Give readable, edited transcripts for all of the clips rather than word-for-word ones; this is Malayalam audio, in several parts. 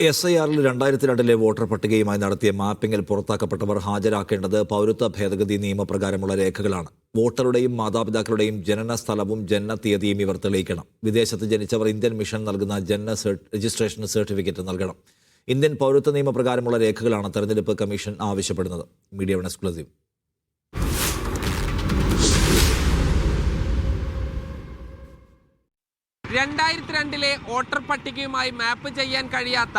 SIR-ൽ 2002-ലെ വോട്ടർ പട്ടികയുമായി നടത്തിയ മാപ്പിംഗിൽ പുറത്താക്കപ്പെട്ടവർ ഹാജരാക്കേണ്ടത് പൗരത്വ ഭേദഗതി നിയമപ്രകാരമുള്ള രേഖകളാണ്. വോട്ടറുടെയും മാതാപിതാക്കളുടെയും ജനന സ്ഥലവും ജനന തീയതിയും ഇവർ തെളിയിക്കണം. വിദേശത്ത് ജനിച്ചവർ ഇന്ത്യൻ മിഷൻ നൽകുന്ന ജനന രജിസ്ട്രേഷൻ സർട്ടിഫിക്കറ്റ് നൽകണം. ഇന്ത്യൻ പൗരത്വ നിയമപ്രകാരമുള്ള രേഖകളാണ് തെരഞ്ഞെടുപ്പ് കമ്മീഷൻ ആവശ്യപ്പെടുന്നത്. Media one exclusive. 2002-ലെ വോട്ടർ പട്ടികയുമായി മാപ്പ് ചെയ്യാൻ കഴിയാത്ത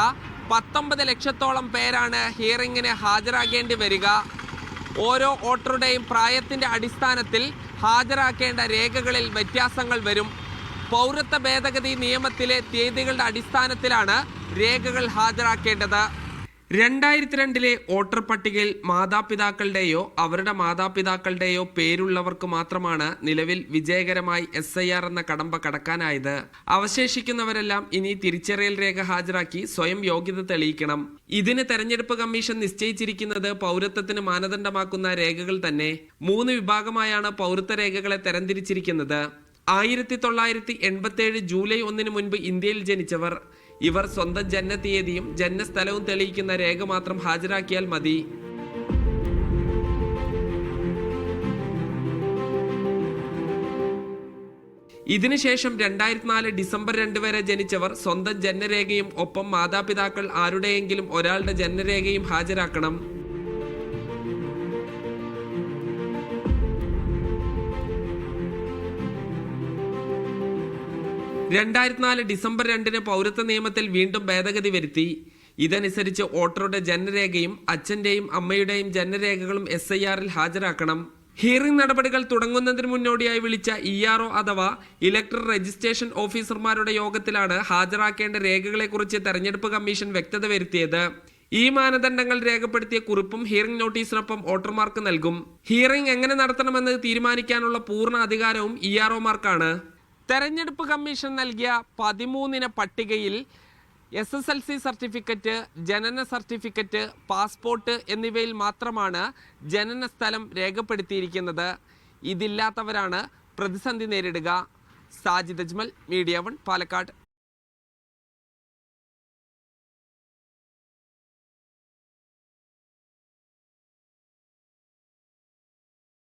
19 ലക്ഷത്തോളം പേരാണ് ഹിയറിംഗിന് ഹാജരാകേണ്ടി വരിക. ഓരോ വോട്ടറുടെയും പ്രായത്തിൻ്റെ അടിസ്ഥാനത്തിൽ ഹാജരാക്കേണ്ട രേഖകളിൽ വ്യത്യാസങ്ങൾ വരും. പൗരത്വ ഭേദഗതി നിയമത്തിലെ തീയതികളുടെ അടിസ്ഥാനത്തിലാണ് രേഖകൾ ഹാജരാക്കേണ്ടത്. 2002-ലെ വോട്ടർ പട്ടികയിൽ മാതാപിതാക്കളുടെയോ അവരുടെ മാതാപിതാക്കളുടെയോ പേരുള്ളവർക്ക് മാത്രമാണ് നിലവിൽ വിജയകരമായി SIR എന്ന കടമ്പ കടക്കാനായത്. അവശേഷിക്കുന്നവരെല്ലാം ഇനി തിരിച്ചറിയൽ രേഖ ഹാജരാക്കി സ്വയം യോഗ്യത തെളിയിക്കണം. ഇതിന് തെരഞ്ഞെടുപ്പ് കമ്മീഷൻ നിശ്ചയിച്ചിരിക്കുന്നത് പൗരത്വത്തിന് മാനദണ്ഡമാക്കുന്ന രേഖകൾ തന്നെ. 3 വിഭാഗമായാണ് പൗരത്വ രേഖകളെ തരംതിരിച്ചിരിക്കുന്നത്. 1987 ജൂലൈ 1 മുൻപ് ഇന്ത്യയിൽ ജനിച്ചവർ. ഇവർ സ്വന്തം ജനന തീയതിയും ജനനസ്ഥലവും തെളിയിക്കുന്ന രേഖ മാത്രം ഹാജരാക്കിയാൽ മതി. ഇതിനുശേഷം 2004 ഡിസംബർ 2 വരെ ജനിച്ചവർ സ്വന്തം ജനനരേഖയും ഒപ്പം മാതാപിതാക്കൾ ആരുടെയെങ്കിലും ഒരാളുടെ ജനനരേഖയും ഹാജരാക്കണം. 2004 ഡിസംബർ 2 പൗരത്വ നിയമത്തിൽ വീണ്ടും ഭേദഗതി വരുത്തി. ഇതനുസരിച്ച് വോട്ടറുടെ ജനനരേഖയും അച്ഛൻ്റെയും അമ്മയുടെയും ജനനരേഖകളും SIR-ൽ ഹാജരാക്കണം. ഹിയറിംഗ് നടപടികൾ തുടങ്ങുന്നതിന് മുന്നോടിയായി വിളിച്ച ERO അഥവാ ഇലക്ടറൽ രജിസ്ട്രേഷൻ ഓഫീസർമാരുടെ യോഗത്തിലാണ് ഹാജരാക്കേണ്ട രേഖകളെക്കുറിച്ച് തെരഞ്ഞെടുപ്പ് കമ്മീഷൻ വ്യക്തത വരുത്തിയത്. ഈ മാനദണ്ഡങ്ങൾ രേഖപ്പെടുത്തിയ കുറിപ്പും ഹിയറിംഗ് നോട്ടീസിനൊപ്പം വോട്ടർമാർക്ക് നൽകും. ഹിയറിംഗ് എങ്ങനെ നടത്തണമെന്ന് തീരുമാനിക്കാനുള്ള പൂർണ്ണ അധികാരവും ERO-മാർക്കാണ്. തെരഞ്ഞെടുപ്പ് കമ്മീഷൻ നൽകിയ 13 പട്ടികയിൽ SSLC സർട്ടിഫിക്കറ്റ്, ജനന സർട്ടിഫിക്കറ്റ്, പാസ്പോർട്ട് എന്നിവയിൽ മാത്രമാണ് ജനന സ്ഥലം രേഖപ്പെടുത്തിയിരിക്കുന്നത്. ഇതില്ലാത്തവരാണ് പ്രതിസന്ധി നേരിടുക. Sajid Ajmal, media one, Palakkad.